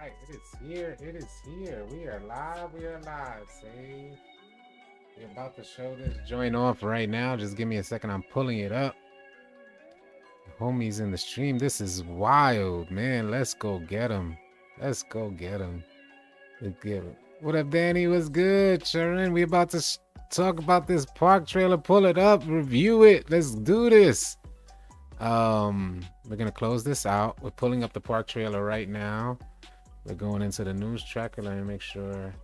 right, it is here. It is here. We are live. We are live. See, we're about to show this joint off right now. Just give me a second. I'm pulling it up. Homies in the stream. This is wild, man. Let's go get him. Let's go get him. Let's get him. What up, Danny? What's good, Sharon? We about to talk about this park trailer. Pull it up. Review it. Let's do this. We're gonna close this out. We're pulling up the park trailer right now. We're going into the news tracker. Let me make sure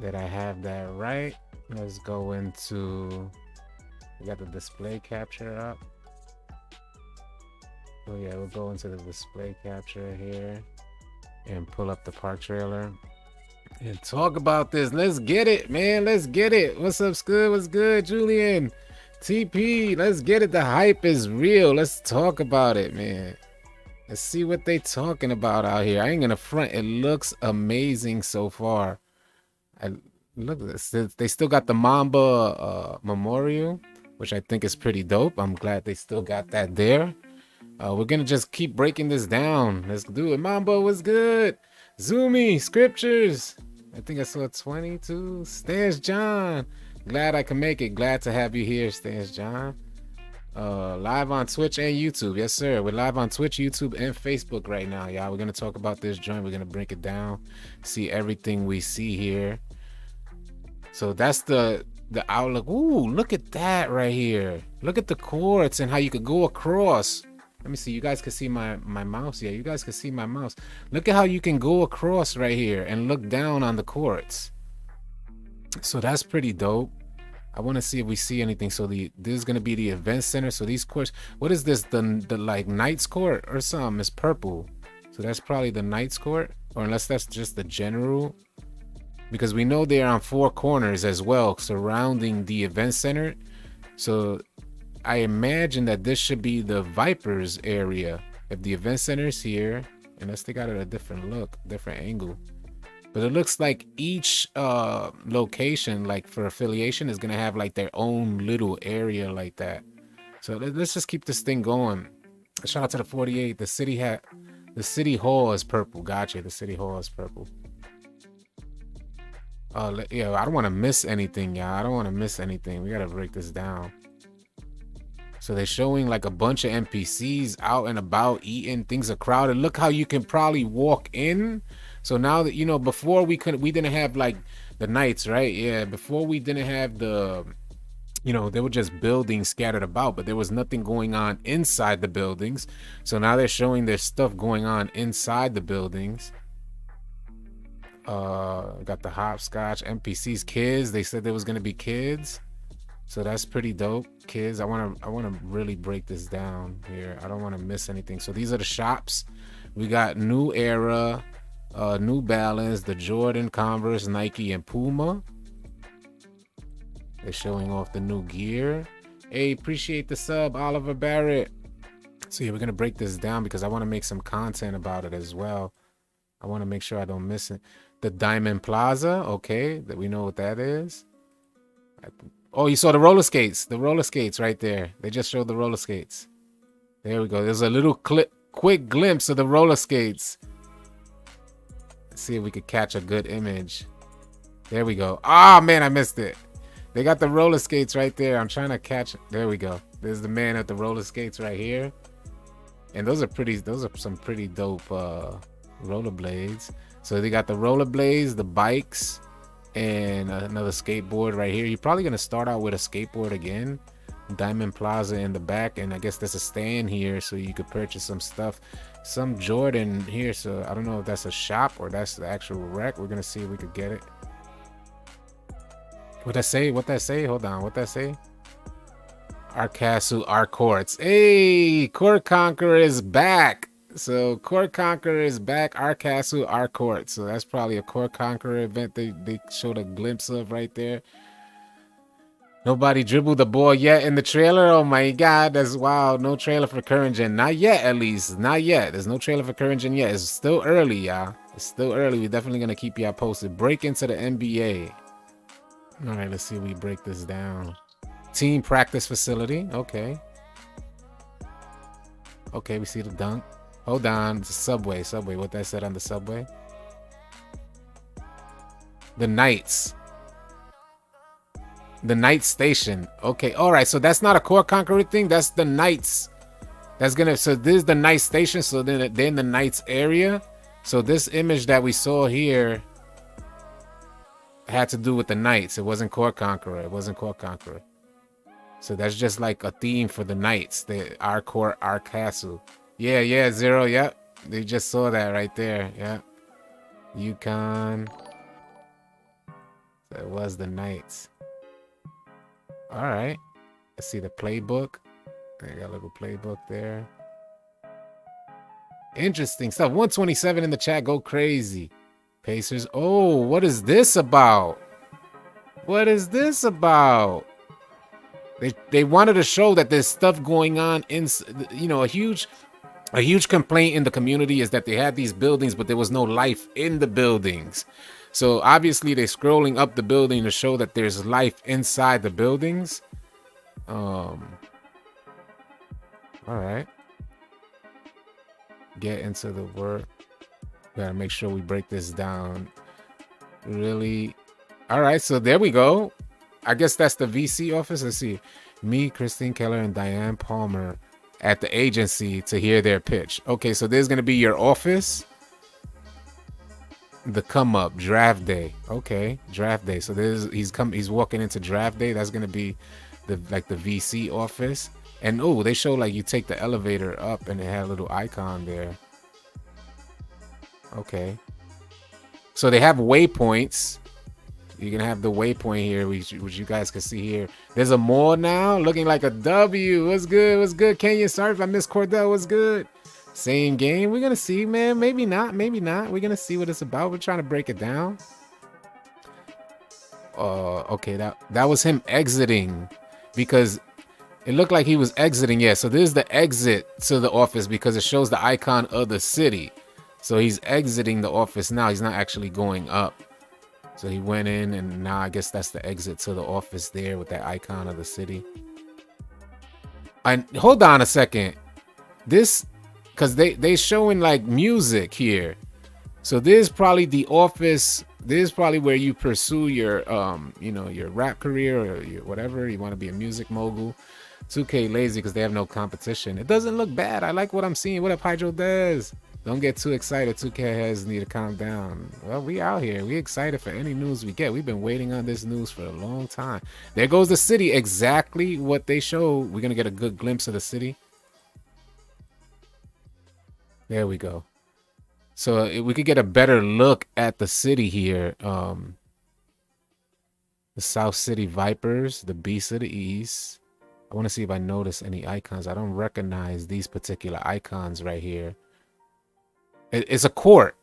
that I have that right. Let's go into, we got the display capture up. Oh yeah, we'll go into the display capture here and pull up the park trailer and talk about this. Let's get it, man. Let's get it. What's up, Scud? What's good, Julian? TP, let's get it. The hype is real. Let's talk about it, man. Let's see what they talking about out here. I ain't gonna front. It looks amazing so far. Look at this. They still got the Mamba memorial, which I think is pretty dope. I'm glad they still got that there. We're gonna just keep breaking this down. Let's do it. Mamba was good. Zoomy scriptures. I think I saw 22. Stans John. Glad I can make it. Glad to have you here, Stans John. Live on Twitch and YouTube. Yes, sir. We're live on Twitch, YouTube, and Facebook right now, y'all. We're gonna talk about this joint. We're gonna break it down, see everything we see here. So that's the outlook. Ooh, look at that right here. Look at the quartz and how you could go across. Let me see. You guys can see my mouse. Yeah, you guys can see my mouse. Look at how you can go across right here and look down on the quartz. So that's pretty dope. I want to see if we see anything. So this is gonna be the event center. So these courts, what is this? The like Knights Court or something? It's purple. So that's probably the Knights Court, or unless that's just the general, because we know they're on four corners as well, surrounding the event center. So I imagine that this should be the Vipers area. If the event center is here, unless they got it a different look, different angle. But it looks like each location, like for affiliation, is gonna have like their own little area like that. So let's just keep this thing going. Shout out to the 48. The city hall is purple. Gotcha. The city hall is purple. Yeah, I don't want to miss anything, y'all. I don't want to miss anything. We gotta break this down. So they're showing like a bunch of NPCs out and about eating. Things are crowded. Look how you can probably walk in. So now that, you know, before we didn't have like the Knights, right? Yeah, before we didn't have the, you know, they were just buildings scattered about, but there was nothing going on inside the buildings. So now they're showing there's stuff going on inside the buildings. Got the hopscotch, NPCs, kids. They said there was gonna be kids. So that's pretty dope. Kids, I wanna really break this down here. I don't want to miss anything. So these are the shops. We got New Era, New Balance, the Jordan, Converse, Nike, and Puma. They're showing off the new gear. Hey, appreciate the sub, Oliver Barrett. So yeah, we're gonna break this down because I want to make some content about it as well. I want to make sure I don't miss it. The Diamond Plaza, okay, that we know what that is. Oh, you saw the roller skates. The roller skates right there. They just showed the roller skates. There we go. There's a little quick glimpse of the roller skates. Let's see if we could catch a good image. There we go. Ah, man, I missed it. They got the roller skates right there. I'm trying to catch it. There we go. There's the man at the roller skates right here. And those are some pretty dope rollerblades. So they got the rollerblades, the bikes, and another skateboard right here. You're probably gonna start out with a skateboard again. Diamond Plaza in the back, and I guess there's a stand here so you could purchase some stuff. Some Jordan here, so I don't know if that's a shop or that's the actual wreck. We're gonna see if we could get it. What that say? Hold on, what that say? Our castle, our courts. Hey, Court Conqueror is back. So Court Conqueror is back. Our castle, our court. So that's probably a Court Conqueror event they showed a glimpse of right there. Nobody dribbled the ball yet in the trailer. Oh my god, that's wild. No trailer for current gen. Not yet, at least. Not yet. There's no trailer for current gen yet. It's still early, y'all. It's still early. We're definitely gonna keep y'all posted. Break into the NBA. All right, let's see if we break this down. Team practice facility. Okay. Okay, we see the dunk. Hold on. The subway. What that said on the subway? The Knights. The Knight Station. Okay. All right. So that's not a Core Conqueror thing. That's the Knights. That's gonna. So this is the Knight Station. So then they're in the Knights area. So this image that we saw here had to do with the Knights. It wasn't Core Conqueror. It wasn't Core Conqueror. So that's just like a theme for the Knights. Our core, our castle. Yeah, Zero. Yep. They just saw that right there. Yep. Yukon. So it was the Knights. All right. Let's see the playbook. I got a little playbook there. Interesting stuff. 127 in the chat. Go crazy. Pacers. Oh, what is this about? What is this about? They wanted to show that there's stuff going on in, you know, a huge complaint in the community is that they had these buildings, but there was no life in the buildings. So obviously they're scrolling up the building to show that there's life inside the buildings. All right. Get into the work. Gotta make sure we break this down. Really. All right, so there we go. I guess that's the VC office. Let's see. Me, Christine Keller, and Diane Palmer at the agency to hear their pitch. Okay, so there's gonna be your office. The come up, draft day. Okay, draft day. So he's walking into draft day. That's gonna be the VC office. And oh, they show like you take the elevator up and it had a little icon there. Okay. So they have waypoints. You can have the waypoint here, which you guys can see here. There's a mall now, looking like a W. What's good? What's good, Kenya? Sorry if I missed Cordell. What's good? Same game. We're gonna see, man. Maybe not. Maybe not. We're gonna see what it's about. We're trying to break it down. Okay. That was him exiting, because it looked like he was exiting. Yeah. So this is the exit to the office because it shows the icon of the city. So he's exiting the office now. He's not actually going up. So he went in, and now I guess that's the exit to the office there with that icon of the city. And hold on a second. This, because they showing like music here. So this is probably the office. This is probably where you pursue your your rap career or your whatever. You want to be a music mogul. 2K lazy because they have no competition. It doesn't look bad. I like what I'm seeing. What up, Hydro Dez? Don't get too excited. 2K heads need to calm down. Well, we out here. We excited for any news we get. We've been waiting on this news for a long time. There goes the city. Exactly what they showed. We're going to get a good glimpse of the city. There we go. So we could get a better look at the city here. The South City Vipers, the Beast of the East. I want to see if I notice any icons. I don't recognize these particular icons right here. It's a court.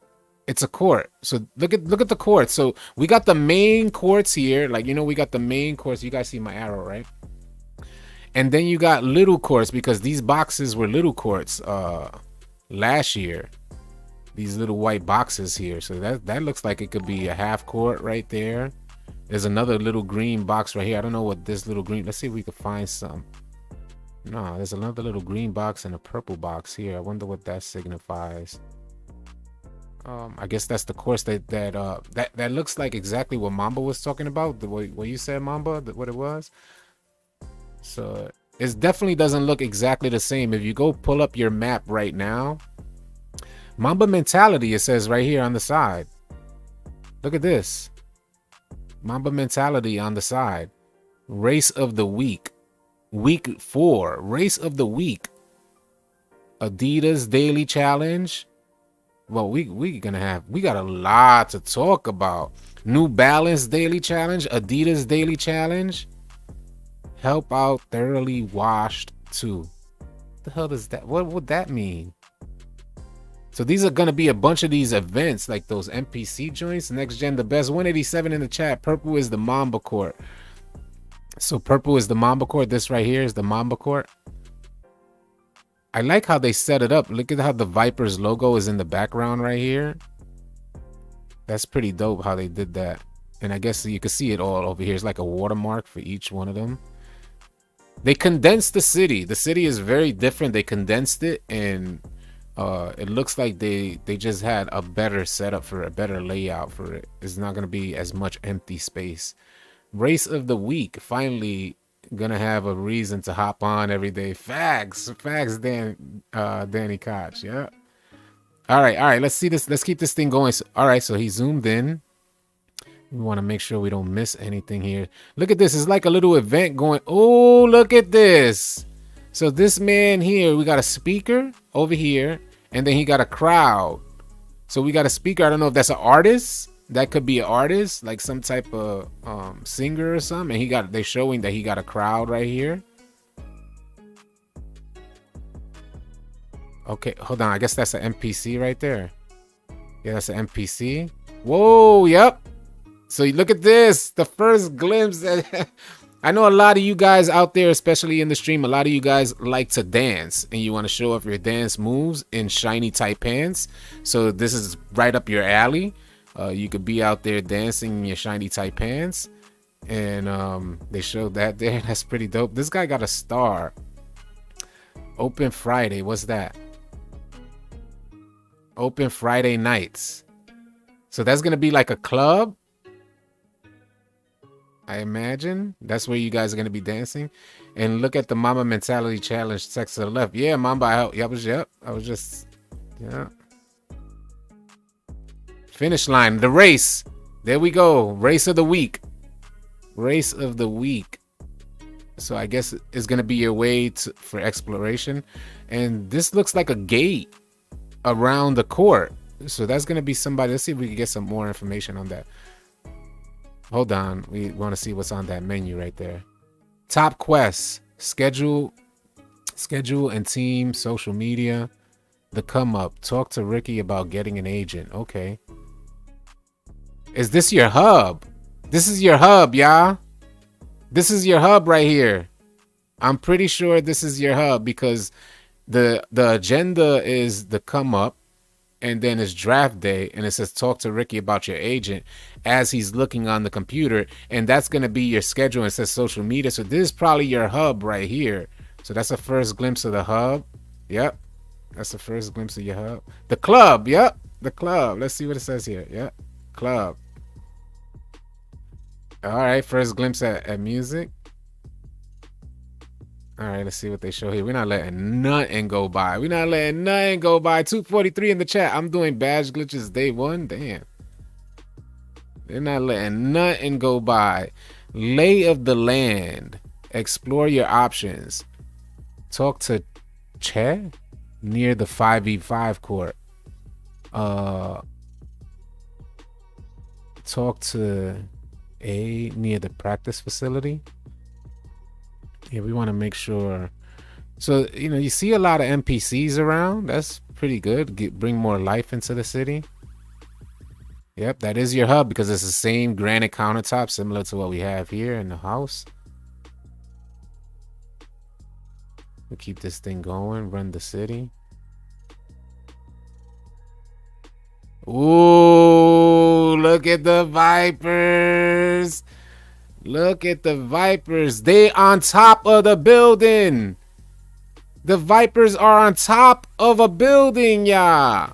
It's a court. So look at the court. So we got the main courts here. Like, we got the main courts. You guys see my arrow, right? And then you got little courts, because these boxes were little courts last year. These little white boxes here. So that looks like it could be a half court right there. There's another little green box right here. I don't know what this little green. Let's see if we can find some. No, there's another little green box and a purple box here. I wonder what that signifies. I guess that's the course that looks like exactly what Mamba was talking about. What you said, Mamba, what it was. So it definitely doesn't look exactly the same. If you go pull up your map right now, Mamba mentality, it says right here on the side. Look at this. Mamba mentality on the side. Race of the week. Week 4. Race of the week. Adidas daily challenge. Well, we got a lot to talk about. New Balance daily challenge, Adidas daily challenge. Help out thoroughly washed too. What the hell does that? What would that mean? So these are gonna be a bunch of these events, like those NPC joints. Next gen, the best. 187 in the chat. Purple is the Mamba Court. So purple is the Mamba Court. This right here is the Mamba Court. I like how they set it up. Look at how the Vipers logo is in the background right here. That's pretty dope how they did that. And I guess you can see it all over here. It's like a watermark for each one of them. They condensed the city. The city is very different. They condensed it and It looks like they just had a better setup for it, a better layout for it. It's not gonna be as much empty space. Race of the week, finally gonna have a reason to hop on every day. Facts, Danny Koch. Yeah. All right. Let's see this. Let's keep this thing going. So, all right. So he zoomed in. We want to make sure we don't miss anything here. Look at this. It's like a little event going. Oh, look at this. So this man here, we got a speaker over here, and then he got a crowd. So we got a speaker. I don't know if that's an artist. That could be an artist, like some type of singer or something. And they're showing that he got a crowd right here. Okay, hold on. I guess that's an NPC right there. Yeah, that's an NPC. Whoa, yep. So you look at this, the first glimpse. I know a lot of you guys out there, especially in the stream, a lot of you guys like to dance and you want to show off your dance moves in shiny tight pants. So this is right up your alley. You could be out there dancing in your shiny tight pants. And they showed that there. That's pretty dope. This guy got a star. Open Friday. What's that? Open Friday nights. So that's going to be like a club, I imagine. That's where you guys are going to be dancing. And look at the Mamba Mentality Challenge text to the left. Yeah, Mamba. I was just, yeah. Finish line. The race. There we go. Race of the week. Race of the week. So I guess it's going to be your way for exploration. And this looks like a gate around the court. So that's going to be somebody. Let's see if we can get some more information on that. Hold on. We want to see what's on that menu right there. Top quests. Schedule and team. Social media. The come up. Talk to Ricky about getting an agent. Okay. Is this your hub? This is your hub, y'all. This is your hub right here. I'm pretty sure this is your hub because the agenda is the come up, and then it's draft day, and it says talk to Ricky about your agent as he's looking on the computer, and that's going to be your schedule, and it says social media. So this is probably your hub right here. So that's a first glimpse of the hub. Yep. That's the first glimpse of your hub. The club. Yep. The club. Let's see what it says here. Yep. Club. All right. First glimpse at music. All right, let's see what they show here. We're not letting nothing go by. 243 in the chat. I'm doing badge glitches day one. Damn. They're not letting nothing go by. Lay of the land. Explore your options. Talk to Che near the 5v5 court. Talk to A near the practice facility. Yeah, we want to make sure. So, you see a lot of NPCs around. That's pretty good. Bring more life into the city. Yep, that is your hub because it's the same granite countertop similar to what we have here in the house. We'll keep this thing going. Run the city. Ooh, look at the Vipers. Look at the Vipers. They on top of the building. The Vipers are on top of a building, yeah.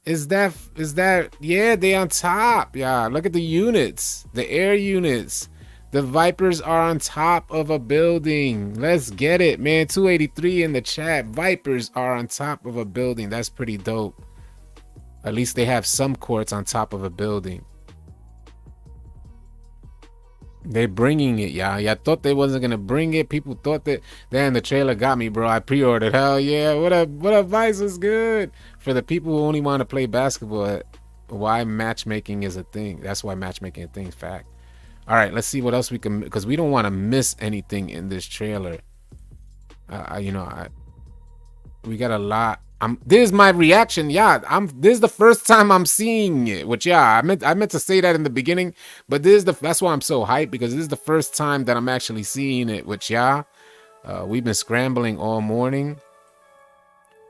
Is that, yeah, they on top, yeah. Look at the units, the air units. The Vipers are on top of a building. Let's get it, man. 283 in the chat. Vipers are on top of a building. That's pretty dope. At least they have some courts on top of a building. They're bringing it, y'all. Y'all thought they wasn't gonna bring it. People thought that. Damn, the trailer got me, bro. I pre-ordered. Hell yeah. What up, Vice was good. For the people who only want to play basketball, why matchmaking is a thing. That's why matchmaking is a thing. Fact. All right, let's see what else we can, because we don't want to miss anything in this trailer. We got a lot. This is my reaction. Yeah, this is the first time I'm seeing it. Which, yeah, I meant to say that in the beginning, but that's why I'm so hyped, because this is the first time that I'm actually seeing it. Which, yeah, we've been scrambling all morning.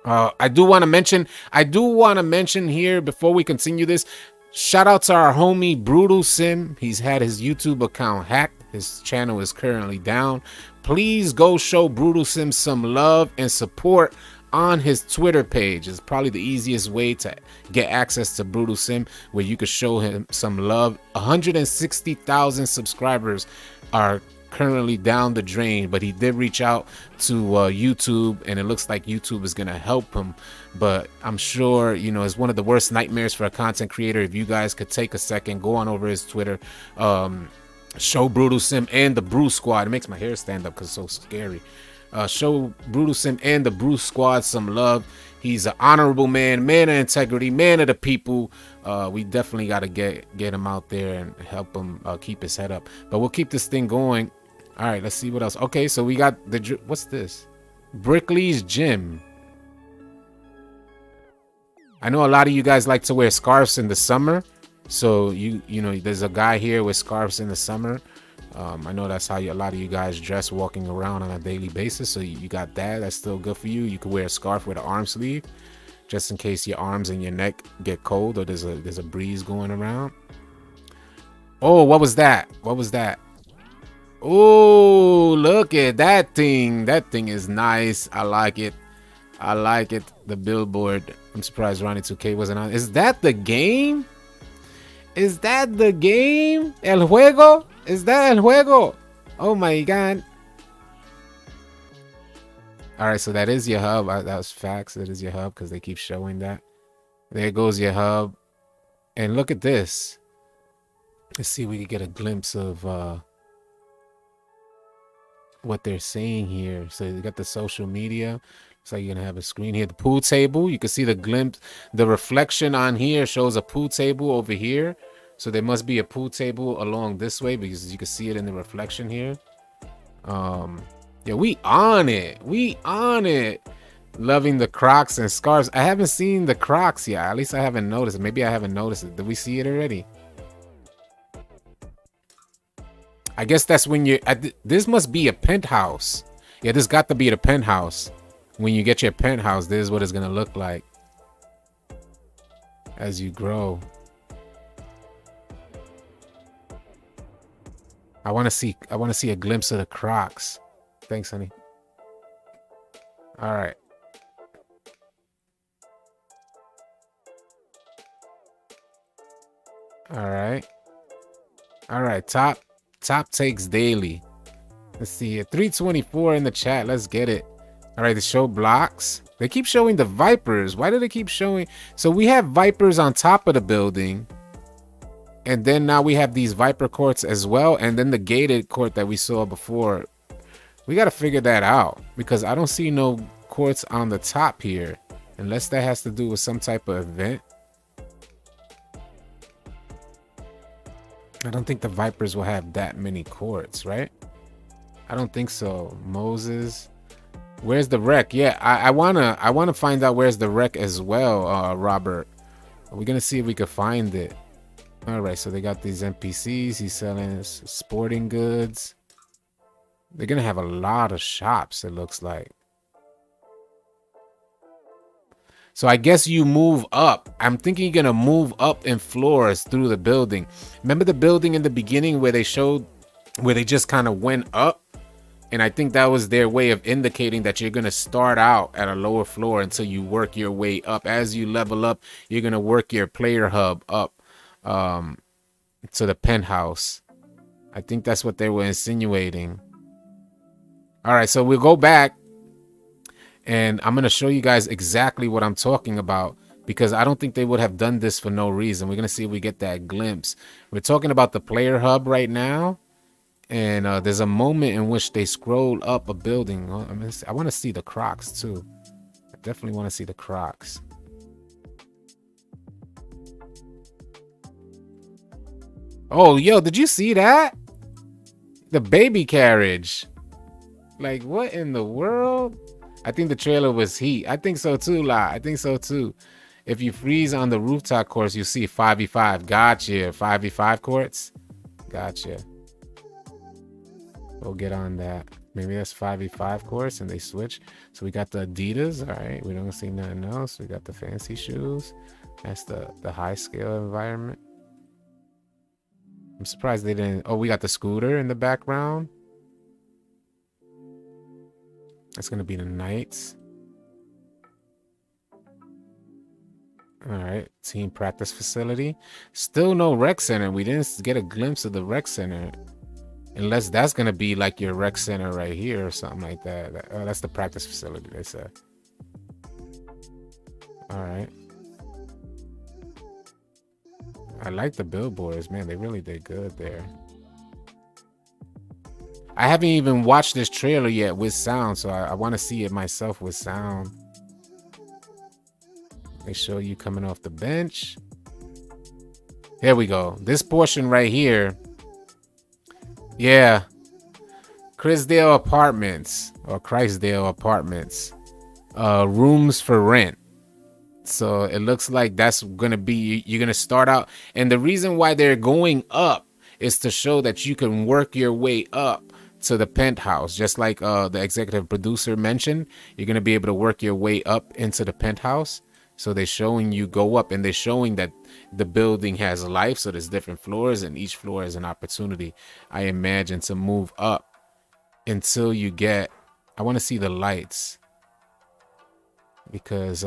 I do want to mention here before we continue this. Shout out to our homie Brutal Sim. He's had his YouTube account hacked. His channel is currently down. Please go show Brutal Sim some love and support. on his Twitter page. Is probably the easiest way to get access to Brutal Sim, where you could show him some love. 160,000 subscribers are currently down the drain, but he did reach out to YouTube, and it looks like YouTube is gonna help him. But I'm sure, you know, it's one of the worst nightmares for a content creator. If you guys could take a second, go on over his Twitter, show Brutal Sim and the Brew Squad. It makes my hair stand up because it's so scary. Show Brutal Sim and the Brew Squad some love. He's an honorable man, man of integrity, man of the people. We definitely got to get him out there and help him keep his head up. But we'll keep this thing going. All right, let's see what else. Okay, so we got the, what's this? Brickley's Gym. I know a lot of you guys like to wear scarves in the summer. So you know, there's a guy here with scarves in the summer. I know that's how a lot of you guys dress walking around on a daily basis. So you got that. That's still good for you. You could wear a scarf with an arm sleeve, just in case your arms and your neck get cold or there's a breeze going around. Oh, what was that? What was that? Oh, look at that thing. That thing is nice. I like it. I like it. The billboard. I'm surprised Ronnie 2K wasn't on. Is that the game? Is that the game? El juego? Is that el juego? Oh my god. Alright, so that is your hub. That was facts. That is your hub because they keep showing that. There goes your hub. And look at this. Let's see if we can get a glimpse of what they're saying here. So you got the social media. So you're gonna have a screen here. The pool table. You can see the glimpse. The reflection on here shows a pool table over here. So there must be a pool table along this way because you can see it in the reflection here. Yeah, we on it. We on it. Loving the Crocs and scarves. I haven't seen the Crocs yet. At least I haven't noticed it. Maybe I haven't noticed it. Did we see it already? I guess that's when you. This must be a penthouse. Yeah, this got to be the penthouse. When you get your penthouse, this is what it's gonna look like as you grow. I want to see a glimpse of the Crocs. Thanks, honey. All right. All right. All right. Top takes daily. Let's see here. 324 in the chat. Let's get it. All right. The show blocks. They keep showing the Vipers. Why do they keep showing? So we have Vipers on top of the building. And then now we have these Viper courts as well. And then the gated court that we saw before. We got to figure that out. Because I don't see no courts on the top here. Unless that has to do with some type of event. I don't think the Vipers will have that many courts, right? I don't think so. Moses. Where's the wreck? Yeah, I wanna find out where's the wreck as well, Robert. We're gonna see if we can find it. All right, so they got these NPCs. He's selling sporting goods. They're gonna have a lot of shops, it looks like. So I guess you move up. I'm thinking you're gonna move up in floors through the building. Remember the building in the beginning where they showed, where they just kind of went up? And I think that was their way of indicating that you're gonna start out at a lower floor until you work your way up. As you level up, you're gonna work your player hub up to the penthouse. I think that's what they were insinuating. All right, so we'll go back and I'm going to show you guys exactly what I'm talking about because I don't think they would have done this for no reason. We're going to see if we get that glimpse. We're talking about the player hub right now. And there's a moment in which they scroll up a building. I want to see the Crocs too. I definitely want to see the Crocs. Oh, yo, did you see that? The baby carriage. Like, what in the world? I think the trailer was heat. I think so too, La. I think so too. If you freeze on the rooftop course, you see 5v5. Gotcha. 5v5 courts. Gotcha. We'll get on that. Maybe that's 5v5 course and they switch. So we got the Adidas. All right. We don't see nothing else. We got the fancy shoes. That's the high scale environment. I'm surprised they didn't. Oh, we got the scooter in the background. That's going to be the Knights. All right, team practice facility. Still no rec center. We didn't get a glimpse of the rec center. Unless that's gonna be like your rec center right here or something like that. That's the practice facility, they said. All right. I like the billboards, man. They really did good there. I haven't even watched this trailer yet with sound, so I want to see it myself with sound. They show you coming off the bench. Here we go. This portion right here. Yeah. Chrisdale Apartments or Christdale Apartments. Rooms for rent. So it looks like that's going to be, you're going to start out. And the reason why they're going up is to show that you can work your way up to the penthouse. Just like the executive producer mentioned, you're going to be able to work your way up into the penthouse. So they're showing you go up, and they're showing that the building has life. So there's different floors, and each floor is an opportunity, I imagine, to move up until you get, I want to see the lights. Because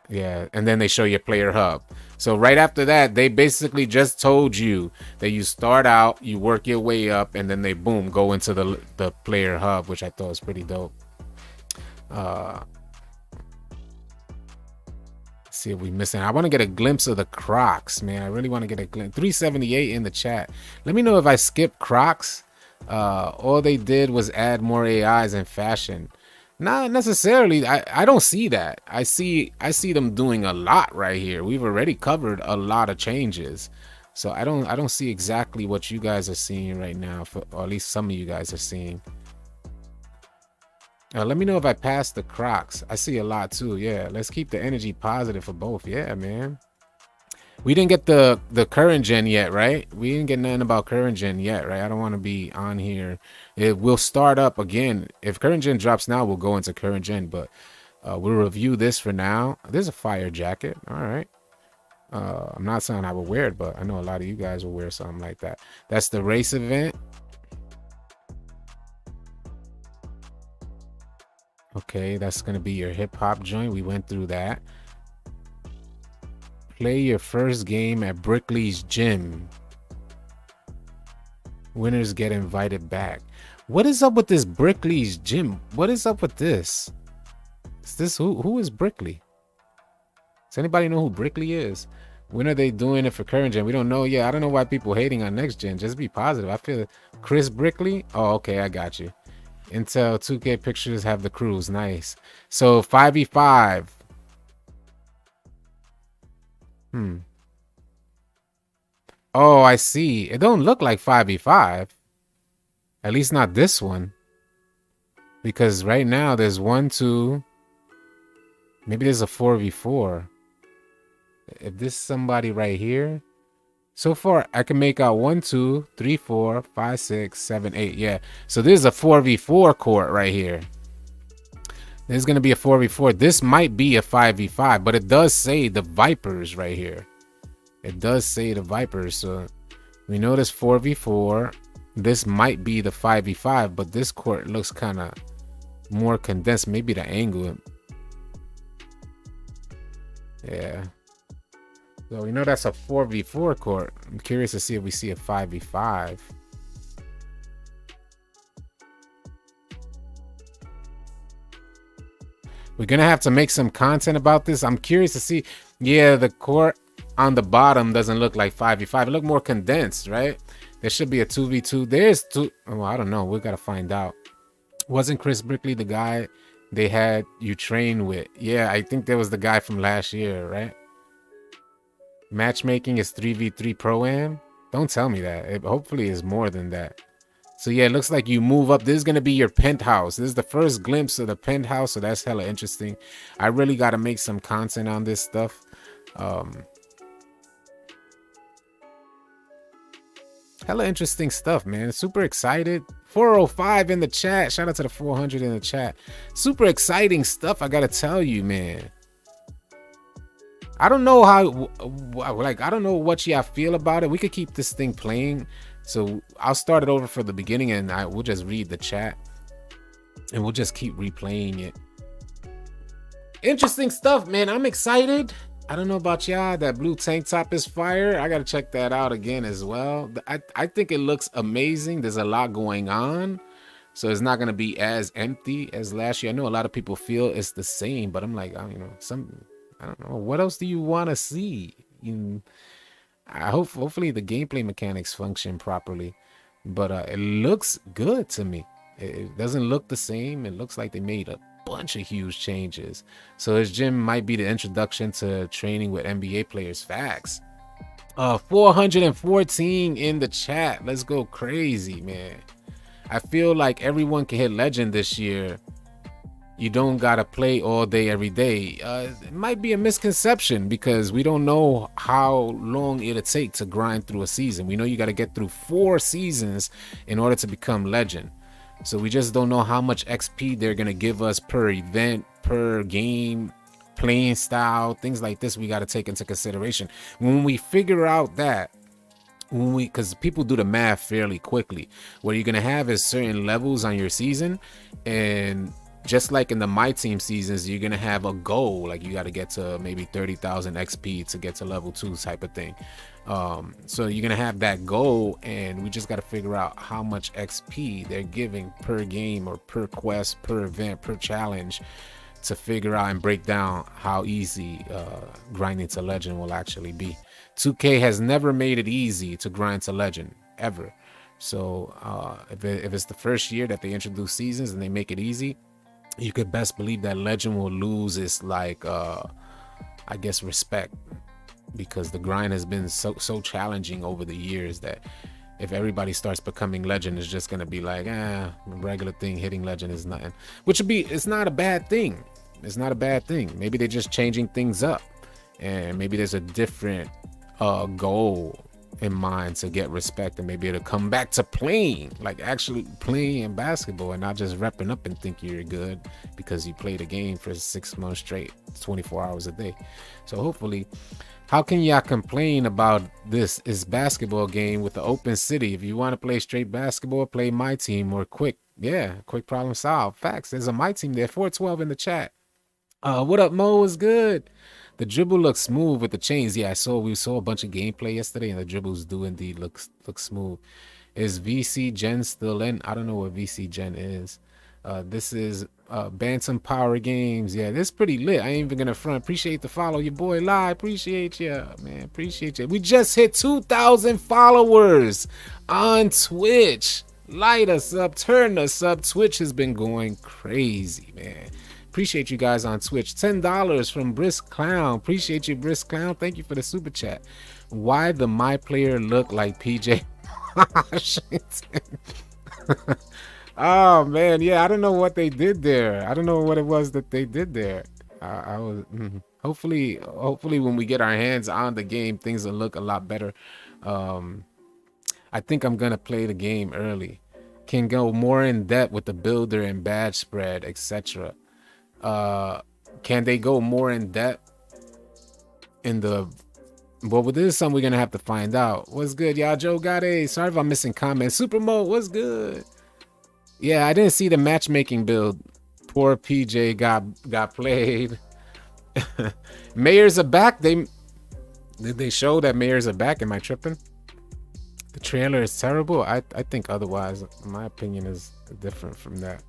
yeah, and then they show your player hub. So right after that, they basically just told you that you start out, you work your way up, and then they boom go into the player hub, which I thought was pretty dope. See if we missing. I want to get a glimpse of the Crocs, man. I really want to get a glimpse. 378 in the chat. Let me know if I skip Crocs. All they did was add more AIs in fashion. Not necessarily. I don't see that. I see them doing a lot right here. We've already covered a lot of changes. So I don't see exactly what you guys are seeing right now, or at least some of you guys are seeing. Let me know if I passed the Crocs. I see a lot too. Yeah, let's keep the energy positive for both. Yeah, man. We didn't get the current gen yet, right? We didn't get nothing about current gen yet, right? I don't want to be on here. It will start up again. If current gen drops now, we'll go into current gen, but we'll review this for now. There's a fire jacket. All right. I'm not saying I would wear it, but I know a lot of you guys will wear something like that. That's the race event. Okay, that's going to be your hip hop joint. We went through that. Play your first game at Brickley's gym. Winners get invited back. What is up with this Brickley's gym? What is up with this? Is this who is Brickley? Does anybody know who Brickley is? When are they doing it for current gen? We don't know. Yeah, I don't know why people hating on next gen. Just be positive. I feel Chris Brickley. Oh, okay, I got you. Intel 2K pictures have the crews. Nice. So 5v5. Oh, I see. It don't look like 5v5. At least not this one. Because right now there's 1, 2. Maybe there's a 4v4. If this is somebody right here. So far, I can make out 1, 2, 3, 4, 5, 6, 7, 8. Yeah. So this is a 4v4 court right here. There's going to be a 4v4. This might be a 5v5, but it does say the Vipers right here. It does say the Vipers. So we know this 4v4. This might be the 5v5, but this court looks kind of more condensed. Maybe the angle. Yeah. So we know that's a 4v4 court. I'm curious to see if we see a 5v5. We're going to have to make some content about this. I'm curious to see. Yeah, the court on the bottom doesn't look like 5v5. It look more condensed, right? There should be a 2v2. There's two. Oh, I don't know. We got to find out. Wasn't Chris Brickley the guy they had you train with? Yeah, I think that was the guy from last year, right? Matchmaking is 3v3 pro-am. Don't tell me that. It hopefully is more than that. So yeah, it looks like you move up. This is going to be your penthouse. This is the first glimpse of the penthouse. So that's hella interesting. I really got to make some content on this stuff. Hella interesting stuff, man. Super excited. 405 in the chat. Shout out to the 400 in the chat. Super exciting stuff, I got to tell you, man. I don't know how, like, I don't know what y'all feel about it. We could keep this thing playing. So I'll start it over for the beginning, and we'll just read the chat. And we'll just keep replaying it. Interesting stuff, man. I'm excited. I don't know about y'all. That blue tank top is fire. I gotta check that out again as well. I think it looks amazing. There's a lot going on, so it's not gonna be as empty as last year. I know a lot of people feel it's the same, but I'm like, I don't know. What else do you want to see? Hopefully the gameplay mechanics function properly, but it looks good to me. It doesn't look the same. It looks like they made a bunch of huge changes. So his gym might be the introduction to training with NBA players. Facts. 414 in the chat. Let's go crazy, man. I feel like everyone can hit legend this year. You don't gotta play all day every day. It might be a misconception because we don't know how long it'll take to grind through a season. We know you gotta get through 4 seasons in order to become legend. So we just don't know how much XP they're gonna give us per event, per game, playing style, things like this. We gotta take into consideration when we figure out that. Because people do the math fairly quickly. What you're gonna have is certain levels on your season, and just like in the My Team seasons, you're gonna have a goal, like you got to get to maybe 30,000 XP to get to level 2 type of thing. So you're gonna have that goal, and we just got to figure out how much XP they're giving per game or per quest, per event, per challenge, to figure out and break down how easy grinding to legend will actually be. 2K has never made it easy to grind to legend, ever. So if it's the first year that they introduce seasons and they make it easy, you could best believe that legend will lose its I guess respect, because the grind has been so challenging over the years that if everybody starts becoming legend, it's just gonna be like a regular thing. Hitting legend is nothing, which would be, it's not a bad thing. It's not a bad thing. Maybe they're just changing things up, and maybe there's a different goal in mind to get respect, and maybe it'll come back to playing, like actually playing basketball, and not just repping up and think you're good because you played a game for 6 months straight, 24 hours a day. So hopefully, how can y'all complain about this is basketball game with the open city? If you want to play straight basketball, play My Team or quick problem solve. Facts. There's a My Team there. 412 in the chat. What up, Mo? Is good. The dribble looks smooth with the chains. Yeah, we saw a bunch of gameplay yesterday, and the dribbles do indeed look smooth. Is VC Gen still in? I don't know what VC Gen is. This is Bantam Power Games. Yeah, this is pretty lit. I ain't even gonna front. Appreciate the follow, your boy Live. Appreciate you, man. Appreciate you. We just hit 2,000 followers on Twitch. Light us up, turn us up. Twitch has been going crazy, man. Appreciate you guys on Twitch. $10 from Brisk Clown. Appreciate you, Brisk Clown. Thank you for the super chat. Why the My Player look like PJ Washington? Oh man, yeah, I don't know what they did there. I don't know what it was that they did there. I was hopefully when we get our hands on the game, things will look a lot better. I think I'm gonna play the game early. Can go more in depth with the builder and badge spread, etc. Can they go more in depth in the this is something we're gonna have to find out. What's good, y'all? Joe Gade. Sorry if I'm missing comments. Supermo, what's good? Yeah, I didn't see the matchmaking build. Poor PJ got played. Mayors are back. Did they show that Mayors are back? Am I tripping? The trailer is terrible. I think otherwise. My opinion is different from that.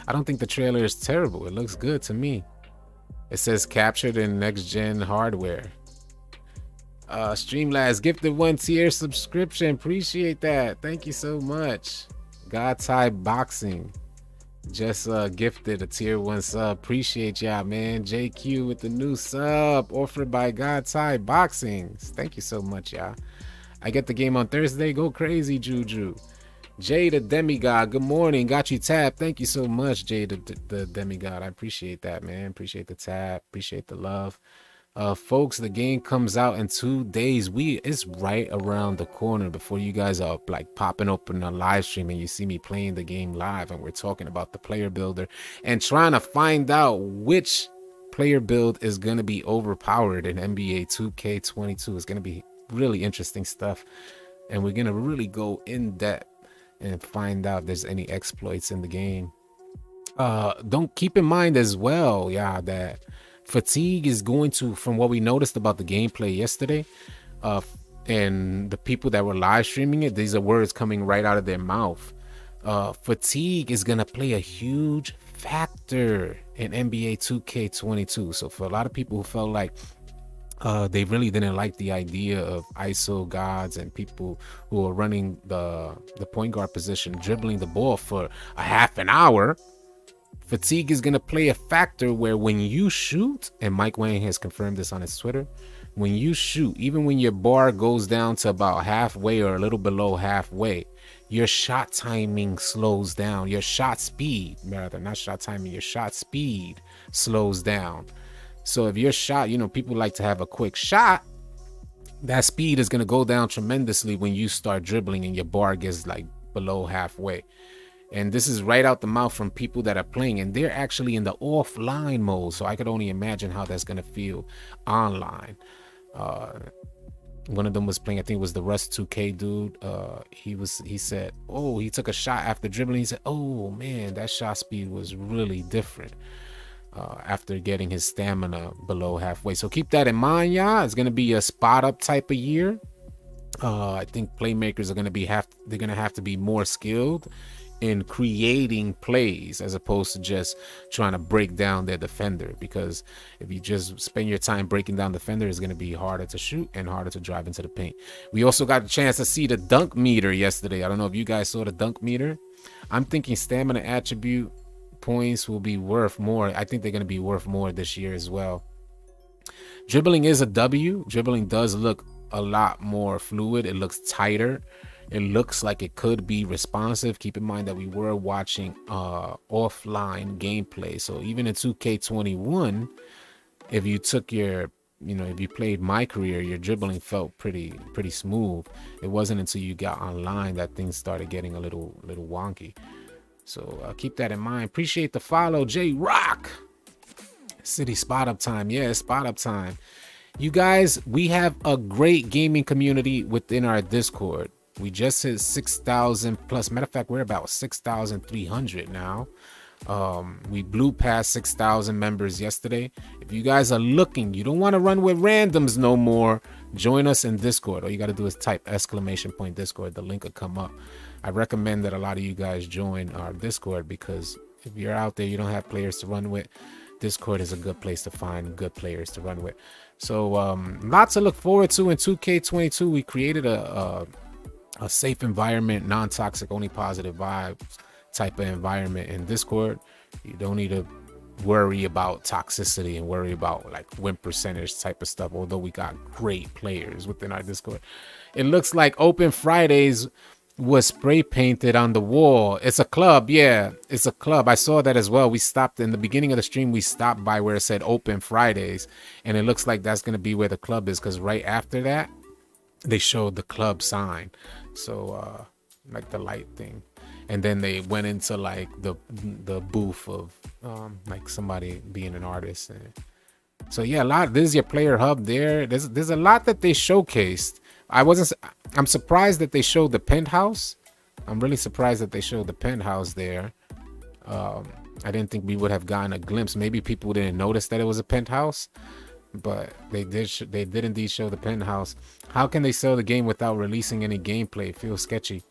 I don't think the trailer is terrible. It looks good to me. It says captured in next gen hardware. Streamlabs gifted 1 tier subscription. Appreciate that. Thank you so much. God Type Boxing just gifted a tier 1 sub. Appreciate y'all, man. JQ with the new sub offered by God Type Boxing. Thank you so much, y'all. I get the game on Thursday. Go crazy, Juju. Jay the Demigod, good morning. Got you tapped. Thank you so much, Jay the Demigod. I appreciate that, man. Appreciate the tap. Appreciate the love. Folks, the game comes out in 2 days. It's right around the corner before you guys are like popping open a live stream and you see me playing the game live, and we're talking about the player builder and trying to find out which player build is going to be overpowered in NBA 2K22. It's going to be really interesting stuff, and we're going to really go in depth and find out if there's any exploits in the game. Don't keep in mind as well, that Fatigue is going to, from what we noticed about the gameplay yesterday, and the people that were live streaming it, these are words coming right out of their mouth. Fatigue is going to play a huge factor in NBA 2K22. So for a lot of people who felt like they really didn't like the idea of ISO gods and people who are running the point guard position, dribbling the ball for a half an hour, fatigue is going to play a factor where when you shoot, and Mike Wang has confirmed this on his Twitter, when you shoot, even when your bar goes down to about halfway or a little below halfway, your shot timing slows down. Your shot speed, rather, not shot timing, your shot speed slows down. So if your shot, you know, people like to have a quick shot, that speed is going to go down tremendously when you start dribbling and your bar gets like below halfway. And this is right out the mouth from people that are playing, and they're actually in the offline mode. So I could only imagine how that's going to feel online. One of them was playing, I think it was the Rust 2K dude. He said, oh, he took a shot after dribbling. He said, oh man, that shot speed was really different after getting his stamina below halfway. So keep that in mind, y'all. It's going to be a spot up type of year. I think playmakers are going to they're going to have to be more skilled in creating plays as opposed to just trying to break down their defender, because if you just spend your time breaking down the defender, it's going to be harder to shoot and harder to drive into the paint. We also got a chance to see the dunk meter yesterday. I don't know if you guys saw the dunk meter. I'm thinking stamina attribute points will be worth more. I think they're going to be worth more this year as well. Dribbling is a W. Dribbling does look a lot more fluid. It looks tighter. It looks like it could be responsive. Keep in mind that we were watching offline gameplay. So even in 2K21, if you took your, if you played My Career, your dribbling felt pretty smooth. It wasn't until you got online that things started getting a little wonky. So keep that in mind. Appreciate the follow, J Rock. City spot up time. Yeah, spot up time. You guys, we have a great gaming community within our Discord. We just hit 6,000 plus. Matter of fact, we're about 6,300 now. We blew past 6,000 members yesterday. If you guys are looking, you don't want to run with randoms no more, join us in Discord. All you got to do is type !Discord. The link will come up. I recommend that a lot of you guys join our Discord, because if you're out there, you don't have players to run with, Discord is a good place to find good players to run with. So lots to look forward to in 2K22. We created a safe environment, non-toxic, only positive vibes type of environment in Discord. You don't need to worry about toxicity and worry about like win percentage type of stuff, although we got great players within our Discord. It looks like Open Fridays was spray painted on the wall. It's a club. Yeah, it's a club. I saw that as well. We stopped in the beginning of the stream. We stopped by where it said Open Fridays, and it looks like that's going to be where the club is, because right after that they showed the club sign. So like the light thing, and then they went into like the booth of like somebody being an artist. And so yeah, this is your player hub there. There's a lot that they showcased. I'm surprised that they showed the penthouse. I'm really surprised that they showed the penthouse there. I didn't think we would have gotten a glimpse. Maybe people didn't notice that it was a penthouse, but they did indeed show the penthouse. How can they sell the game without releasing any gameplay? It feels sketchy.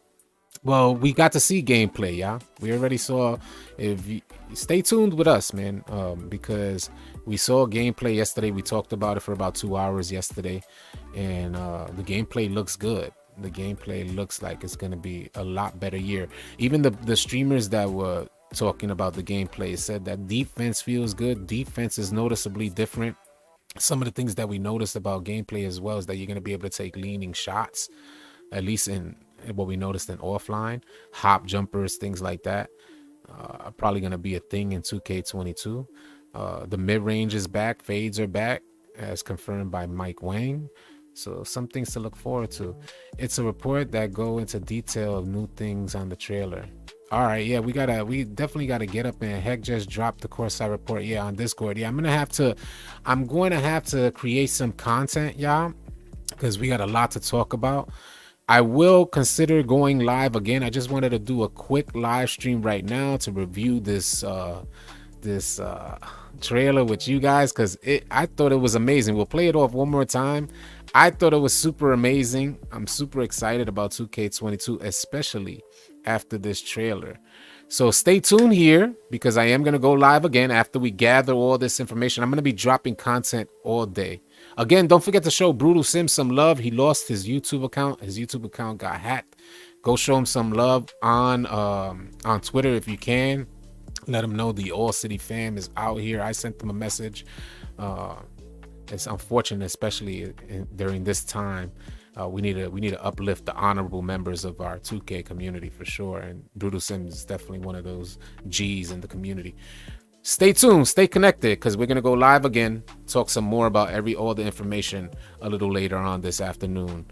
Well, we got to see gameplay, yeah. We already saw. If you stay tuned with us, man, because we saw gameplay yesterday. We talked about it for about 2 hours yesterday, and the gameplay looks good. The gameplay looks like it's gonna be a lot better year. Even the streamers that were talking about the gameplay said that defense feels good. Defense is noticeably different. Some of the things that we noticed about gameplay as well is that you're going to be able to take leaning shots, at least in what we noticed in offline. Hop jumpers, things like that are probably going to be a thing in 2K22. The mid-range is back. Fades are back, as confirmed by Mike Wang. So some things to look forward to. It's a report that go into detail of new things on the trailer. All right, yeah, we definitely gotta get up, and Heck just dropped the Courtside report, yeah, on Discord. Yeah, I'm going to have to create some content, y'all, because we got a lot to talk about. I will consider going live again. I just wanted to do a quick live stream right now to review this this trailer with you guys because I thought it was amazing. We'll play it off one more time. I thought it was super amazing. I'm super excited about 2K22, especially after this trailer. So stay tuned here because I am going to go live again after we gather all this information. I'm going to be dropping content all day. Again, don't forget to show Brutal Sim some love. He lost his YouTube account. His YouTube account got hacked. Go show him some love on Twitter if you can. Let him know the All City fam is out here. I sent them a message. It's unfortunate, especially during this time. We need to uplift the honorable members of our 2K community for sure. And Brutal Sim is definitely one of those G's in the community. Stay tuned, stay connected, because we're gonna go live again, talk some more about all the information a little later on this afternoon.